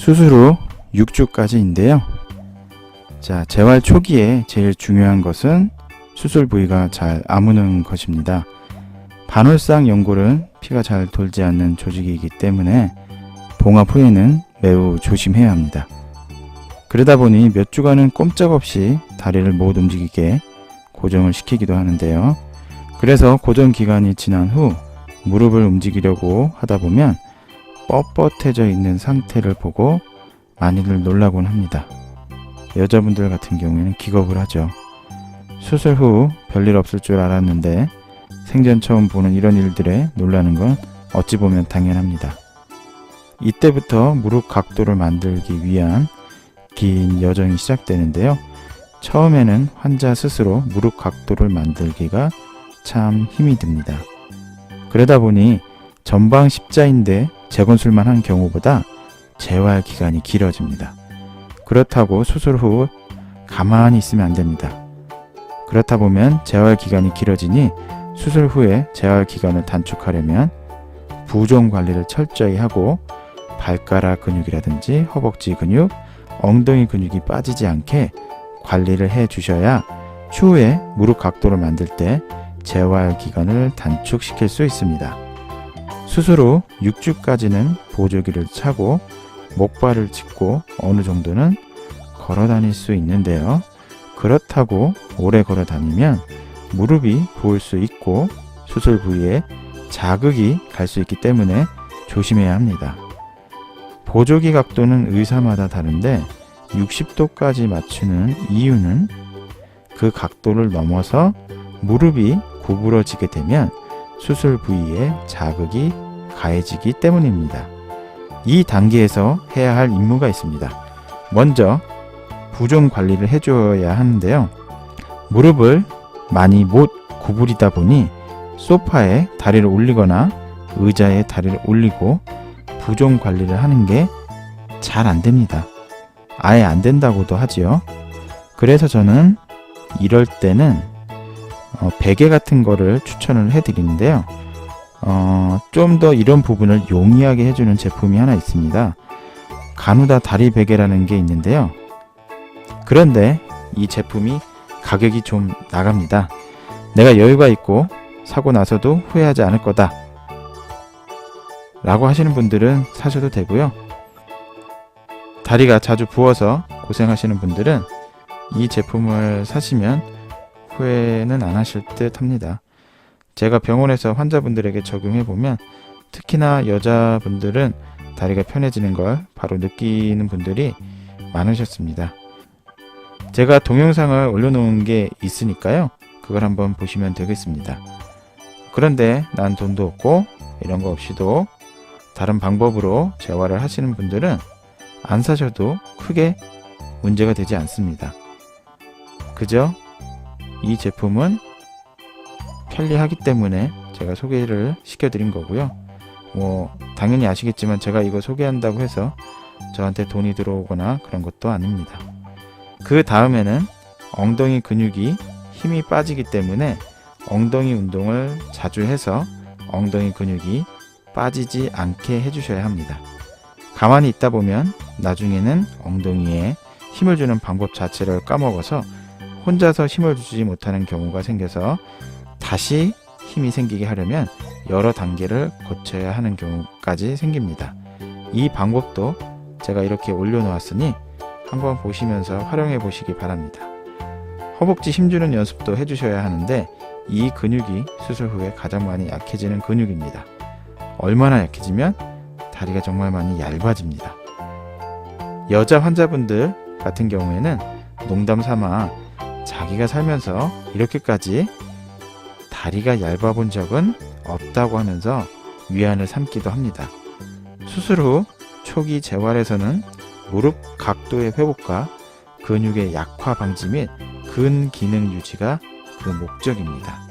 수술 후 6주까지인데요. 자, 재활 초기에 제일 중요한 것은 수술 부위가 잘 아무는 것입니다. 반홀상 연골은 피가 잘 돌지 않는 조직이기 때문에 봉합 후에는 매우 조심해야 합니다. 그러다 보니 몇 주간은 꼼짝없이 다리를 못 움직이게 고정을 시키기도 하는데요. 그래서 고정 기간이 지난 후 무릎을 움직이려고 하다 보면 뻣뻣해져 있는 상태를 보고 많이들 놀라곤 합니다. 여자분들 같은 경우에는 기겁을 하죠. 수술 후 별일 없을 줄 알았는데 생전 처음 보는 이런 일들에 놀라는 건 어찌 보면 당연합니다. 이때부터 무릎 각도를 만들기 위한 긴 여정이 시작되는데요. 처음에는 환자 스스로 무릎 각도를 만들기가 참 힘이 듭니다. 그러다 보니 전방 십자인대 재건술만 한 경우보다 재활 기간이 길어집니다. 그렇다고 수술 후 가만히 있으면 안 됩니다. 그렇다 보면 재활 기간이 길어지니 수술 후에 재활 기간을 단축하려면 부종 관리를 철저히 하고 발가락 근육이라든지 허벅지 근육, 엉덩이 근육이 빠지지 않게 관리를 해 주셔야 추후에 무릎 각도를 만들 때 재활 기간을 단축시킬 수 있습니다. 수술 후 6주까지는 보조기를 차고 목발을 짚고 어느 정도는 걸어 다닐 수 있는데요. 그렇다고 오래 걸어 다니면 무릎이 부을 수 있고 수술 부위에 자극이 갈 수 있기 때문에 조심해야 합니다. 보조기 각도는 의사마다 다른데 60도까지 맞추는 이유는 그 각도를 넘어서 무릎이 구부러지게 되면 수술 부위에 자극이 가해지기 때문입니다. 이 단계에서 해야 할 임무가 있습니다. 먼저 부종 관리를 해줘야 하는데요. 무릎을 많이 못 구부리다 보니 소파에 다리를 올리거나 의자에 다리를 올리고 부종 관리를 하는 게 잘 안 됩니다. 아예 안 된다고도 하지요. 그래서 저는 이럴 때는 베개 같은 거를 추천을 해드리는데요. 좀 더 이런 부분을 용이하게 해주는 제품이 하나 있습니다. 가누다 다리 베개라는 게 있는데요. 그런데 이 제품이 가격이 좀 나갑니다. 내가 여유가 있고 사고 나서도 후회하지 않을 거다 라고 하시는 분들은 사셔도 되고요. 다리가 자주 부어서 고생하시는 분들은 이 제품을 사시면 후회는 안 하실 듯 합니다. 제가 병원에서 환자분들에게 적용해보면 특히나 여자분들은 다리가 편해지는 걸 바로 느끼는 분들이 많으셨습니다. 제가 동영상을 올려놓은 게 있으니까요. 그걸 한번 보시면 되겠습니다. 그런데 난 돈도 없고 이런 거 없이도 다른 방법으로 재활을 하시는 분들은 안 사셔도 크게 문제가 되지 않습니다. 그저 이 제품은 편리하기 때문에 제가 소개를 시켜드린 거고요. 당연히 아시겠지만 제가 이거 소개한다고 해서 저한테 돈이 들어오거나 그런 것도 아닙니다. 그 다음에는 엉덩이 근육이 힘이 빠지기 때문에 엉덩이 운동을 자주 해서 엉덩이 근육이 빠지지 않게 해주셔야 합니다. 가만히 있다 보면 나중에는 엉덩이에 힘을 주는 방법 자체를 까먹어서 혼자서 힘을 주지 못하는 경우가 생겨서 다시 힘이 생기게 하려면 여러 단계를 거쳐야 하는 경우까지 생깁니다. 이 방법도 제가 이렇게 올려놓았으니 한번 보시면서 활용해 보시기 바랍니다. 허벅지 힘주는 연습도 해주셔야 하는데 이 근육이 수술 후에 가장 많이 약해지는 근육입니다. 얼마나 약해지면 다리가 정말 많이 얇아집니다. 여자 환자분들 같은 경우에는 농담 삼아 자기가 살면서 이렇게까지 다리가 얇아 본 적은 없다고 하면서 위안을 삼기도 합니다. 수술 후 초기 재활에서는 무릎 각도의 회복과 근육의 약화 방지 및 근기능 유지가 그 목적입니다.